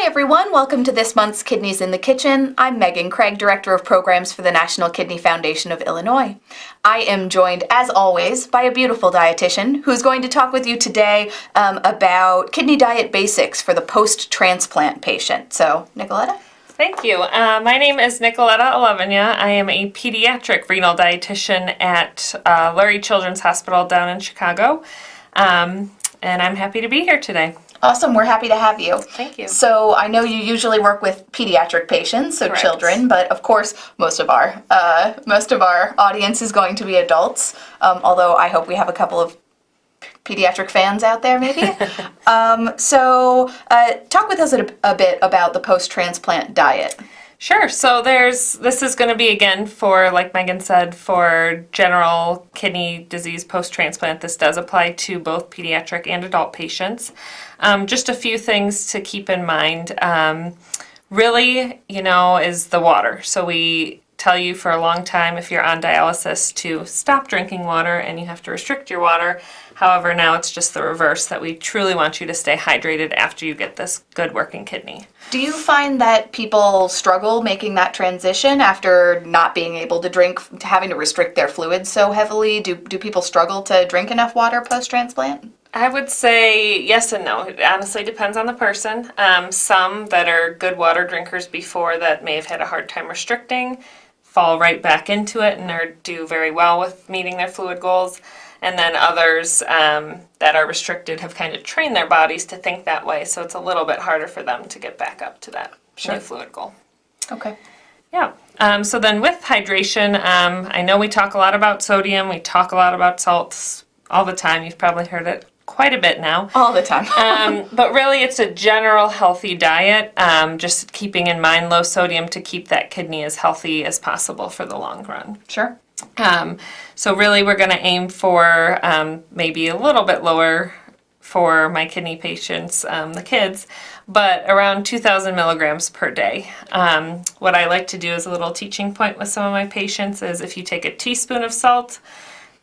everyone, welcome to this month's Kidneys in the Kitchen. I'm Megan Craig, Director of Programs for the National Kidney Foundation of Illinois. I am joined, as always, by a beautiful dietitian who's going to talk with you today about kidney diet basics for the post-transplant patient. So, Nicoletta? Thank you. My name is Nicoletta Alavanya. I am a pediatric renal dietitian at Lurie Children's Hospital down in Chicago, and I'm happy to be here today. Awesome, we're happy to have you. Thank you. So I know you usually work with pediatric patients, so Correct. children, but of course most of our audience is going to be adults. Although I hope we have a couple of pediatric fans out there, maybe. So talk with us a bit about the post-transplant diet. Sure. So this is going to be, again, for, like Megan said, for general kidney disease post-transplant. This does apply to both pediatric and adult patients. Just a few things to keep in mind. Really, is the water. So we tell you for a long time, if you're on dialysis, to stop drinking water and you have to restrict your water. However, now it's just the reverse, that we truly want you to stay hydrated after you get this good working kidney. Do you find that people struggle making that transition after not being able to drink, having to restrict their fluids so heavily? Do people struggle to drink enough water post-transplant? I would say yes and no. It honestly depends on the person. Some that are good water drinkers before that may have had a hard time restricting fall right back into it and do very well with meeting their fluid goals. And then others that are restricted have kind of trained their bodies to think that way, so it's a little bit harder for them to get back up to that new fluid goal. Okay. Yeah. So then with hydration, I know we talk a lot about sodium, we talk a lot about salts all the time. You've probably heard it quite a bit now. All the time. But really it's a general healthy diet, just keeping in mind low sodium to keep that kidney as healthy as possible for the long run. Sure. So really we're going to aim for maybe a little bit lower for my kidney patients, the kids, but around 2,000 milligrams per day. What I like to do as a little teaching point with some of my patients is if you take a teaspoon of salt,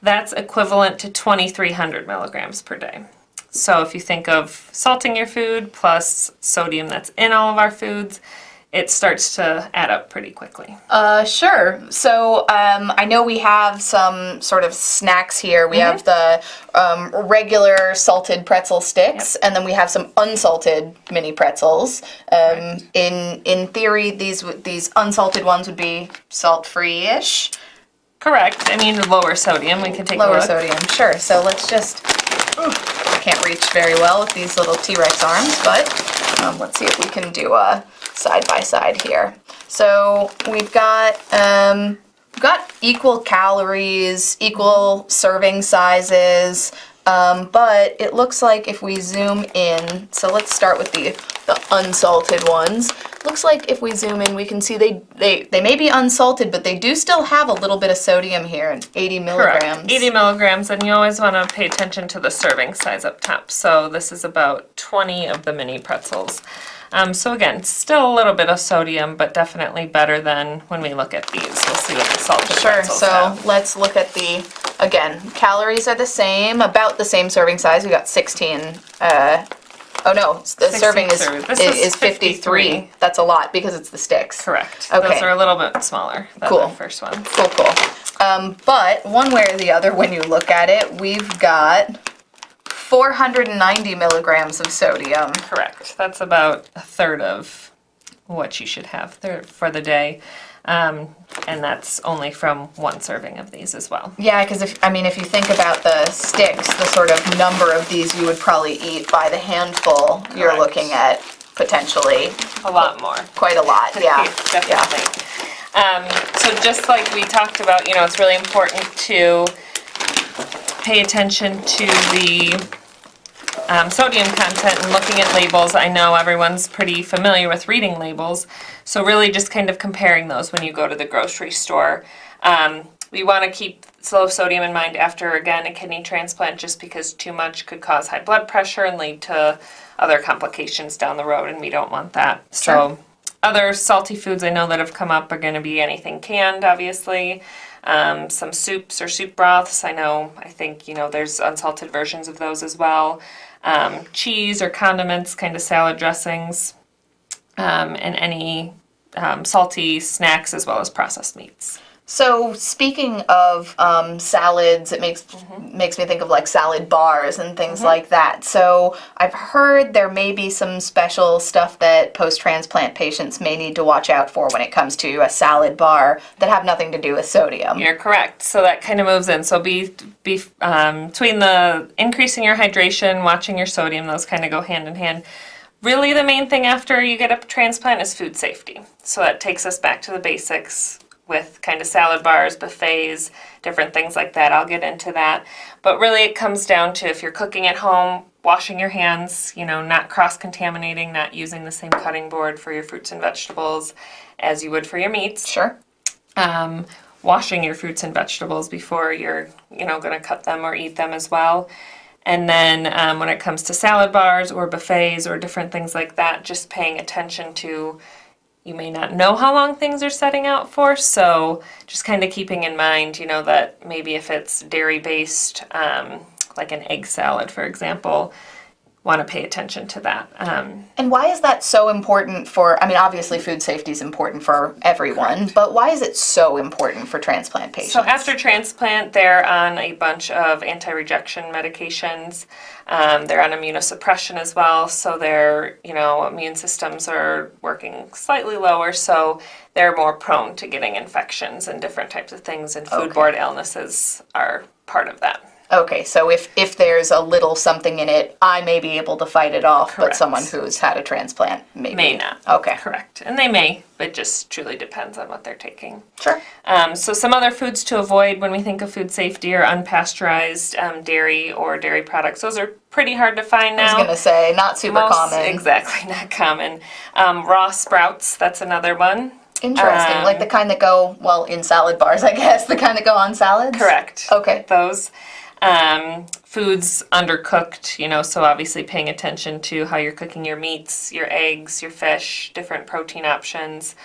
that's equivalent to 2,300 milligrams per day. So if you think of salting your food plus sodium that's in all of our foods, it starts to add up pretty quickly. Sure. So I know we have some sort of snacks here. We have the regular salted pretzel sticks, and then we have some unsalted mini pretzels. In theory, these unsalted ones would be salt-free-ish. Correct. I mean, lower sodium. We can take Lower a look. sodium, sure. So let's just, I can't reach very well with these little T-Rex arms, but let's see if we can do a side by side here. So we've got equal calories, equal serving sizes, but it looks like if we zoom in, so let's start with the unsalted ones. Looks like if we zoom in, we can see they may be unsalted, but they do still have a little bit of sodium here, 80 milligrams. Correct. 80 milligrams, and you always want to pay attention to the serving size up top. So this is about 20 of the mini pretzels. So again, still a little bit of sodium, but definitely better than when we look at these. We'll see what the salted pretzels have. Let's look at again, calories are the same, about the same serving size. We got 16. The serving is 53. That's a lot because it's the sticks. Correct. Okay. Those are a little bit smaller than the first one. Cool. But one way or the other, when you look at it, we've got 490 milligrams of sodium. Correct. That's about a third of what you should have for the day. And that's only from one serving of these as well. Yeah, because if you think about the sticks, the sort of number of these you would probably eat by the handful, Correct. You're looking at potentially a lot more. Quite a lot, yeah. Definitely. Yeah. So just like we talked about, it's really important to pay attention to the sodium content and looking at labels. I know everyone's pretty familiar with reading labels, so really just kind of comparing those when you go to the grocery store. We want to keep low sodium in mind after, again, a kidney transplant, just because too much could cause high blood pressure and lead to other complications down the road, and we don't want that. Sure. So other salty foods I know that have come up are going to be anything canned, obviously. Some soups or soup broths. I think there's unsalted versions of those as well. Cheese or condiments, kind of salad dressings. and any salty snacks as well as processed meats. So speaking of salads, it makes me think of like salad bars and things like that. So I've heard there may be some special stuff that post-transplant patients may need to watch out for when it comes to a salad bar that have nothing to do with sodium. You're correct. So that kind of moves in. So between the increasing your hydration, watching your sodium, those kind of go hand in hand. Really, the main thing after you get a transplant is food safety. So that takes us back to the basics with kind of salad bars, buffets, different things like that. I'll get into that. But really it comes down to if you're cooking at home, washing your hands, not cross-contaminating, not using the same cutting board for your fruits and vegetables as you would for your meats. Sure. Washing your fruits and vegetables before you're, going to cut them or eat them as well. And then when it comes to salad bars or buffets or different things like that, just paying attention to, you may not know how long things are setting out for, so just kind of keeping in mind, that maybe if it's dairy-based, like an egg salad, for example, want to pay attention to that. And why is that so important for, obviously food safety is important for everyone, Correct. but why is it so important for transplant patients? So after transplant, they're on a bunch of anti-rejection medications. They're on immunosuppression as well, so their immune systems are working slightly lower, so they're more prone to getting infections and different types of things, and foodborne illnesses are part of that. Okay, so if there's a little something in it, I may be able to fight it off, Correct. but someone who's had a transplant May not. Okay. Correct. And they may, but just truly depends on what they're taking. Sure. So some other foods to avoid when we think of food safety are unpasteurized dairy or dairy products. Those are pretty hard to find now. I was going to say, not super common. Exactly, not common. Raw sprouts, that's another one. Interesting. Like the kind that go, in salad bars, I guess. The kind that go on salads? Correct. Okay. Those. Foods undercooked, so obviously paying attention to how you're cooking your meats, your eggs, your fish, different protein options.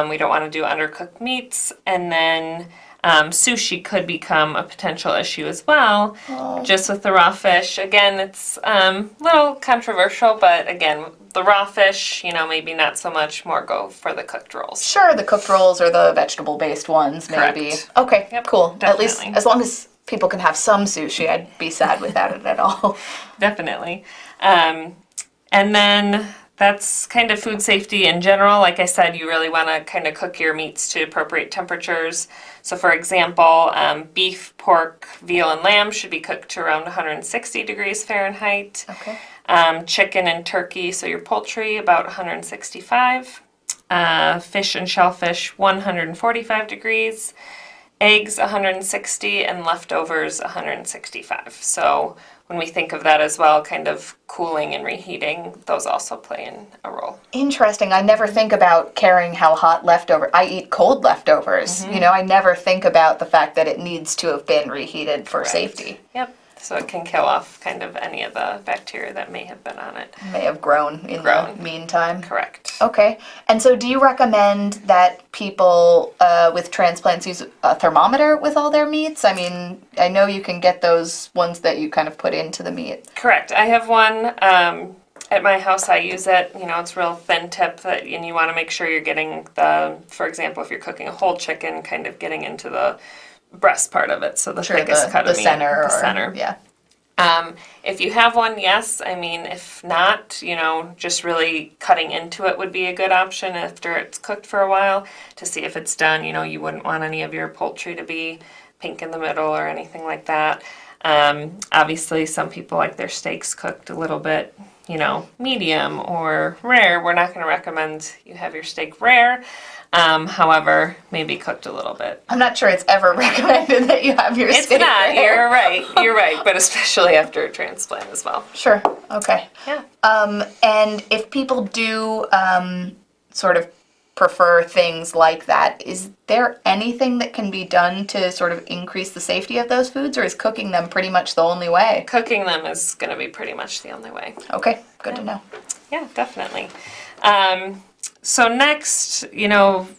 We don't want to do undercooked meats. And then sushi could become a potential issue as well, just with the raw fish. Again, it's a little controversial, but again, the raw fish, maybe not so much, more go for the cooked rolls. Sure, the cooked rolls or the vegetable-based ones, maybe. Correct. Okay, Yep, cool. At least, definitely. as long as people can have some sushi, I'd be sad without it at all. Definitely. And then that's kind of food safety in general. Like I said, you really want to kind of cook your meats to appropriate temperatures. So for example, beef, pork, veal, and lamb should be cooked to around 160 degrees Fahrenheit. Okay. Chicken and turkey, so your poultry, about 165. Fish and shellfish, 145 degrees. Eggs, 160, and leftovers, 165. So when we think of that as well, kind of cooling and reheating, those also play in a role. Interesting. I never think about caring how hot I eat cold leftovers. I never think about the fact that it needs to have been reheated for safety. Yep. So it can kill off kind of any of the bacteria that may have been on it. May have grown in the meantime. Correct. Okay. And so do you recommend that people with transplants use a thermometer with all their meats? I know you can get those ones that you kind of put into the meat. Correct. I have one at my house. I use it. It's real thin tip, and you want to make sure you're getting for example, if you're cooking a whole chicken, kind of getting into the breast part of it, so the thickest cut of meat. The center. Yeah. If you have one, yes. If not, just really cutting into it would be a good option after it's cooked for a while to see if it's done. You wouldn't want any of your poultry to be pink in the middle or anything like that. Obviously, some people like their steaks cooked a little bit, medium or rare. We're not going to recommend you have your steak rare. However, maybe cooked a little bit. I'm not sure it's ever recommended that you have your steak It's not. rare. You're right. But especially after a transplant as well. Sure. Okay. Yeah. And if people do sort of prefer things like that, is there anything that can be done to sort of increase the safety of those foods, or is cooking them pretty much the only way? Cooking them is going to be pretty much the only way. Okay. Good to know. Yeah, definitely. So next,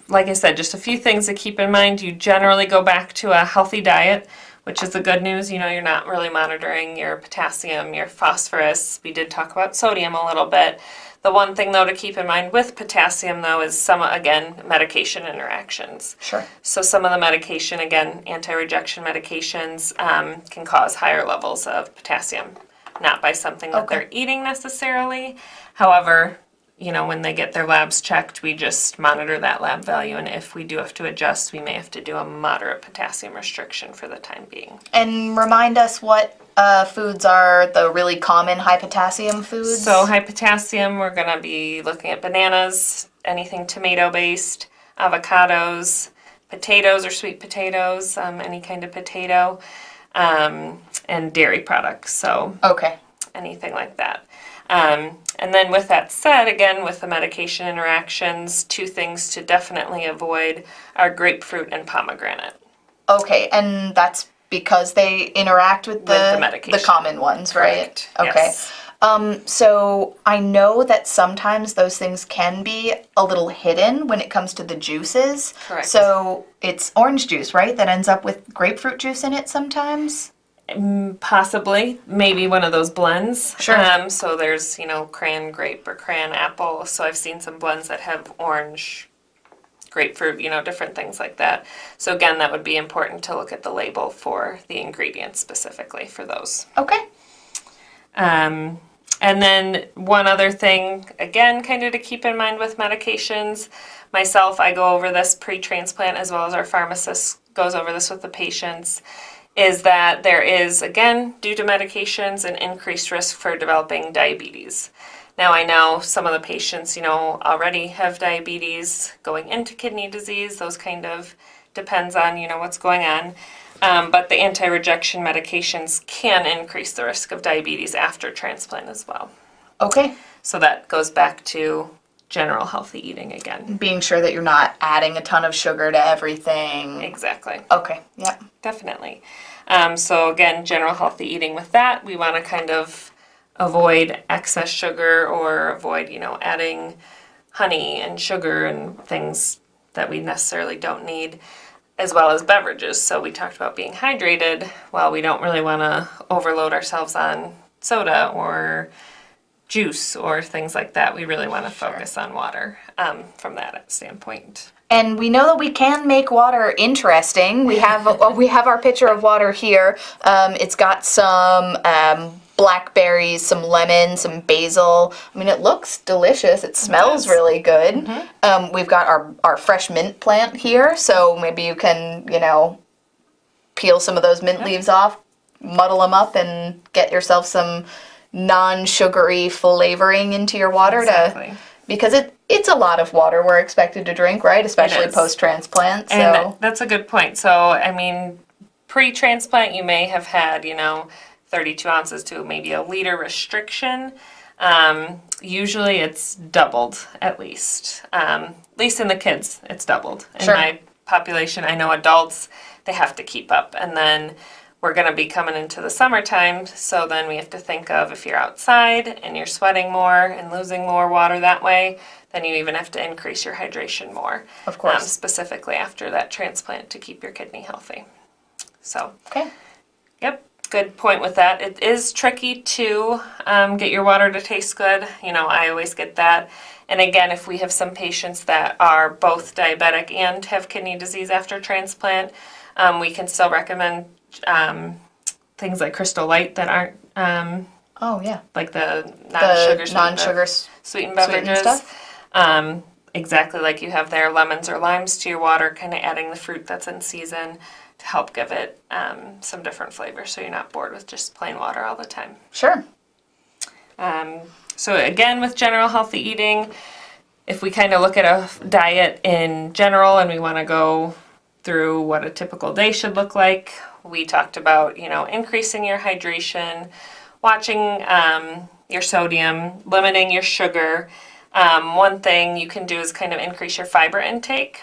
like I said, just a few things to keep in mind. You generally go back to a healthy diet, which is the good news. You're not really monitoring your potassium, your phosphorus. We did talk about sodium a little bit. The one thing though to keep in mind with potassium though is some, again, medication interactions. Sure. So some of the medication, again, anti-rejection medications, can cause higher levels of potassium, not by something that Okay. they're eating necessarily. However, you know, when they get their labs checked, we just monitor that lab value, and if we do have to adjust, we may have to do a moderate potassium restriction for the time being. And remind us what foods are the really common high potassium foods. So high potassium, we're going to be looking at bananas, anything tomato-based, avocados, potatoes or sweet potatoes, any kind of potato, and dairy products, so Okay. anything like that. And then with that said, again, with the medication interactions, two things to definitely avoid are grapefruit and pomegranate. Okay, and that's because they interact with the medication. the common ones, right? Correct. Okay. Yes. So I know that sometimes those things can be a little hidden when it comes to the juices. Correct. So it's orange juice, right? That ends up with grapefruit juice in it sometimes? Possibly, maybe one of those blends. Sure. So there's, you know, cran grape or cran apple. So I've seen some blends that have orange, grapefruit, you know, different things like that. So again, that would be important to look at the label for the ingredients specifically for those. Okay. And then one other thing, again, kind of to keep in mind with medications, myself, I go over this pre-transplant as well as our pharmacist goes over this with the patients, is that there is, again, due to medications, an increased risk for developing diabetes. Now, I know some of the patients, you know, already have diabetes going into kidney disease. Those kind of depends on, you know, what's going on. But the anti-rejection medications can increase the risk of diabetes after transplant as well. Okay. So that goes back to general healthy eating again. Being sure that you're not adding a ton of sugar to everything. Exactly. Okay. Yeah. Definitely. So again, general healthy eating with that, we want to kind of avoid excess sugar or avoid, you know, adding honey and sugar and things that we necessarily don't need, as well as beverages. So we talked about being hydrated. Well, we don't really want to overload ourselves on soda or juice or things like that. We really want to focus on water from that standpoint. And we know that we can make water interesting. We have our pitcher of water here. It's got some blackberries, some lemon, some basil. I mean, it looks delicious. It smells really good. We've got our fresh mint plant here, so maybe you can, you know, peel some of those mint leaves off, muddle them up, and get yourself some non-sugary flavoring into your water because it's a lot of water we're expected to drink, right? Especially post-transplant. So. And that's a good point. So, I mean, pre-transplant, you may have had, you know, 32 ounces to maybe a liter restriction. Usually it's doubled at least in the kids, it's doubled. In my population, I know adults, they have to keep up. And then we're going to be coming into the summertime, so then we have to think of if you're outside and you're sweating more and losing more water that way, then you even have to increase your hydration more. Of course. Specifically after that transplant to keep your kidney healthy. So, Okay. Yep, good point with that. It is tricky to get your water to taste good. You know, I always get that. And again, if we have some patients that are both diabetic and have kidney disease after transplant, we can still recommend things like Crystal Light that aren't Oh yeah. like the non-sugar sweetened sweetened beverages. stuff. Exactly like you have there, lemons or limes to your water, kind of adding the fruit that's in season to help give it some different flavors so you're not bored with just plain water all the time. Sure. So again, with general healthy eating, if we kind of look at a diet in general and we want to go through what a typical day should look like, we talked about, you know, increasing your hydration, watching your sodium, limiting your sugar. One thing you can do is kind of increase your fiber intake.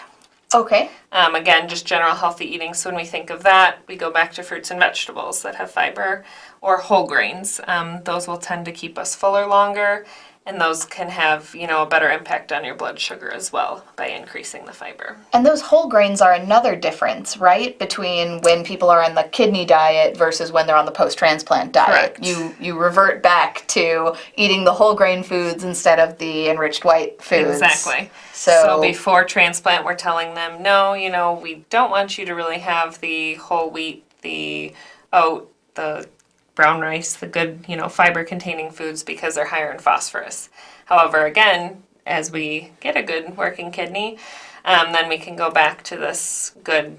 Okay. Again, just general healthy eating. So when we think of that, we go back to fruits and vegetables that have fiber or whole grains. Those will tend to keep us fuller longer And those can have, a better impact on your blood sugar as well by increasing the fiber. And those whole grains are another difference, right? Between when people are on the kidney diet versus when they're on the post-transplant diet. Correct. You revert back to eating the whole grain foods instead of the enriched white foods. Exactly. So So before transplant, we're telling them, no, we don't want you to really have the whole wheat, the oat, the brown rice, the good, fiber-containing foods because they're higher in phosphorus. However, again, as we get a good working kidney, then we can go back to this good,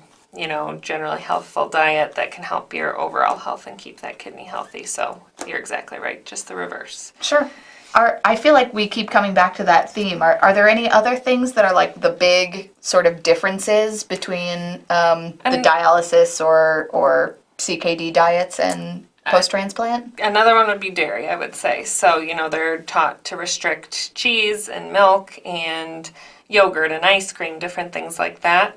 generally healthful diet that can help your overall health and keep that kidney healthy. So you're exactly right, just the reverse. Sure. I feel like we keep coming back to that theme. Are there any other things that are like the big sort of differences between the dialysis or CKD diets and post-transplant? Another one would be dairy, I would say. So, they're taught to restrict cheese and milk and yogurt and ice cream, different things like that,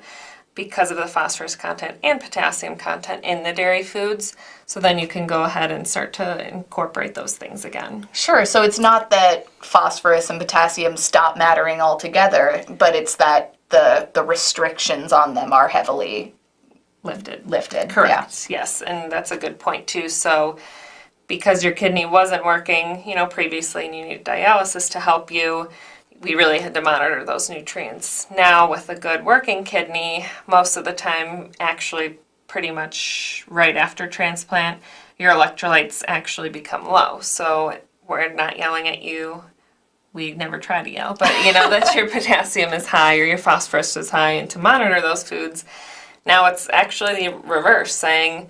because of the phosphorus content and potassium content in the dairy foods. So then you can go ahead and start to incorporate those things again. Sure. So it's not that phosphorus and potassium stop mattering altogether, but it's that the restrictions on them are heavily lifted. Correct. Yeah. Yes, and that's a good point too. So because your kidney wasn't working, previously and you needed dialysis to help you, we really had to monitor those nutrients. Now with a good working kidney, most of the time, actually pretty much right after transplant, your electrolytes actually become low. So we're not yelling at you. We never try to yell, but that your potassium is high or your phosphorus is high, and to monitor those foods. Now it's actually the reverse, saying,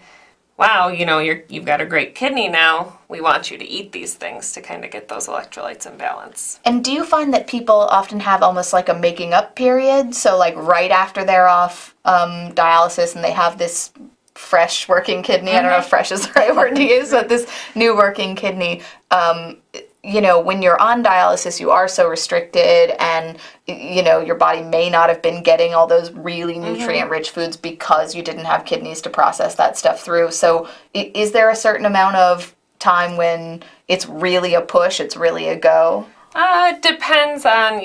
wow, you've got a great kidney now. We want you to eat these things to kind of get those electrolytes in balance. And do you find that people often have almost like a making up period? So like right after they're off dialysis and they have this fresh working kidney, I don't know if fresh is the right word to use, but this new working kidney, when you're on dialysis, you are so restricted and, your body may not have been getting all those really nutrient-rich foods because you didn't have kidneys to process that stuff through. So is there a certain amount of time when it's really a push, it's really a go? It depends on,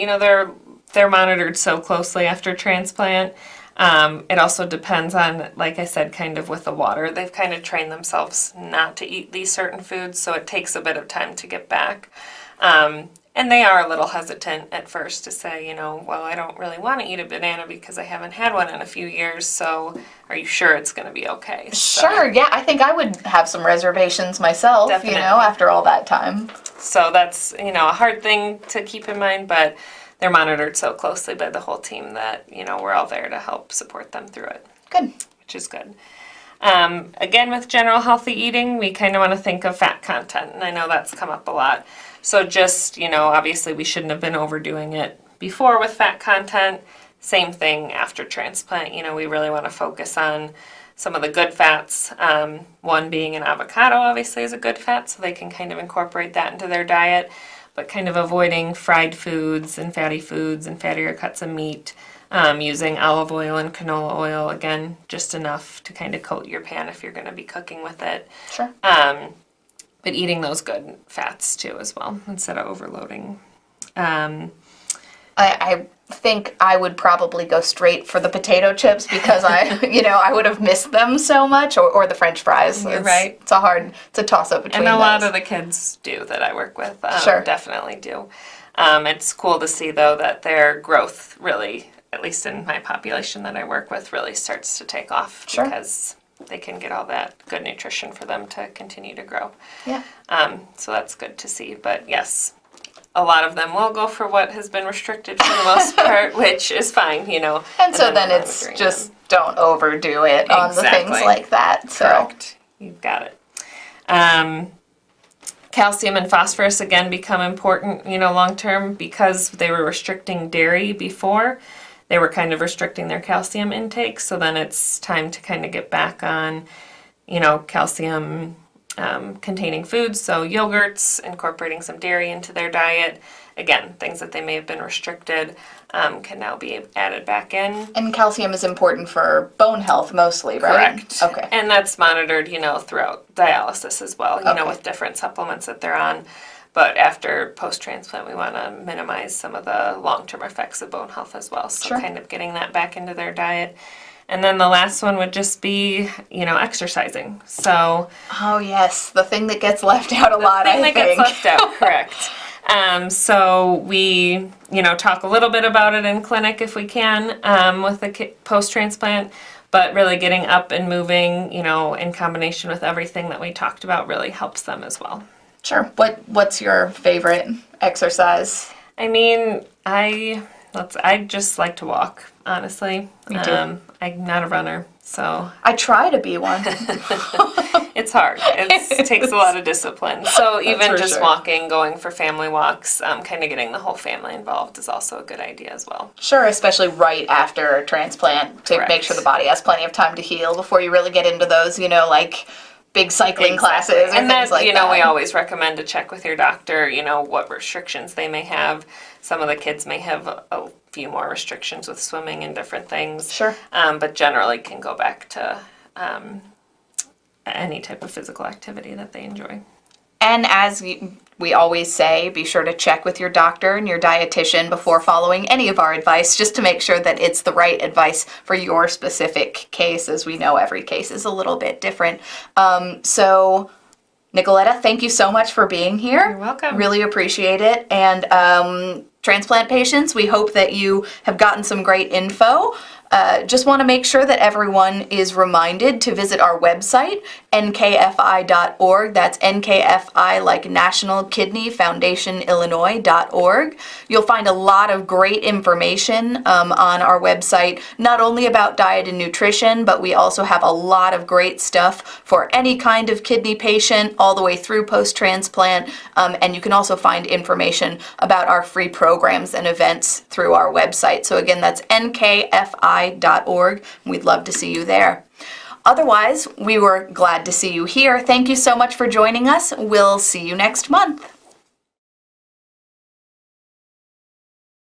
they're monitored so closely after transplant. It also depends on, like I said, kind of with the water. They've kind of trained themselves not to eat these certain foods, so it takes a bit of time to get back. And they are a little hesitant at first to say, well, I don't really want to eat a banana because I haven't had one in a few years, so are you sure it's going to be okay? Sure, yeah, I think I would have some reservations myself, Definitely. After all that time. So that's, a hard thing to keep in mind, but they're monitored so closely by the whole team that, we're all there to help support them through it. Good. Which is good. Again, with general healthy eating, we kind of want to think of fat content, and I know that's come up a lot. So just, obviously we shouldn't have been overdoing it before with fat content. Same thing after transplant. We really want to focus on some of the good fats. One being an avocado, obviously, is a good fat, so they can kind of incorporate that into their diet, but kind of avoiding fried foods and fattier cuts of meat. Using olive oil and canola oil, again, just enough to kind of coat your pan if you're going to be cooking with it. Sure. But eating those good fats too as well, instead of overloading. I think I would probably go straight for the potato chips because I would have missed them so much, or the French fries. You're right. It's a toss-up between And a lot those. of the kids do that I work with. Sure. Definitely do. It's cool to see, though, that their growth really, at least in my population that I work with, really starts to take off. Sure. Because they can get all that good nutrition for them to continue to grow. Yeah. So that's good to see. But yes, a lot of them will go for what has been restricted for the most part, which is fine, And so then it's just don't overdo it on the things Exactly. like that. So. Correct. You've got it. Calcium and phosphorus, again, become important, long term because they were restricting dairy before. They were kind of restricting their calcium intake, so then it's time to kind of get back on, calcium containing foods, so yogurts, incorporating some dairy into their diet. Again, things that they may have been restricted can now be added back in. And calcium is important for bone health mostly, right? Correct. Okay. And that's monitored, throughout dialysis as well, Okay. with different supplements that they're on. but after post-transplant, we want to minimize some of the long-term effects of bone health as well. So Sure. kind of getting that back into their diet. And then the last one would just be, exercising. So Oh yes, the thing that gets left out a lot, thing I that think. gets left out, correct. So we, talk a little bit about it in clinic if we can with the post-transplant, but really getting up and moving, in combination with everything that we talked about really helps them as well. Sure. What's your favorite exercise? I mean, I just like to walk, honestly. Me too. I'm not a runner, so I try to be one. it's hard. It takes a lot of discipline. So even for just sure. walking, going for family walks, kind of getting the whole family involved is also a good idea as well. Sure, especially right after a transplant to Correct. make sure the body has plenty of time to heal before you really get into those, like big cycling classes or And things that, like that. we always recommend to check with your doctor, what restrictions they may have. Some of the kids may have a few more restrictions with swimming and different things. Sure. But generally can go back to any type of physical activity that they enjoy. And as we always say, be sure to check with your doctor and your dietitian before following any of our advice, just to make sure that it's the right advice for your specific case, as we know every case is a little bit different. So, Nicoletta, thank you so much for being here. You're welcome. Really appreciate it. And transplant patients, we hope that you have gotten some great info. Just want to make sure that everyone is reminded to visit our website, nkfi.org. That's NKFI, like National Kidney Foundation Illinois.org. You'll find a lot of great information on our website, not only about diet and nutrition, but we also have a lot of great stuff for any kind of kidney patient, all the way through post-transplant. And you can also find information about our free programs and events through our website. So again, that's nkfi.org. We'd love to see you there. Otherwise, we were glad to see you here. Thank you so much for joining us. We'll see you next month.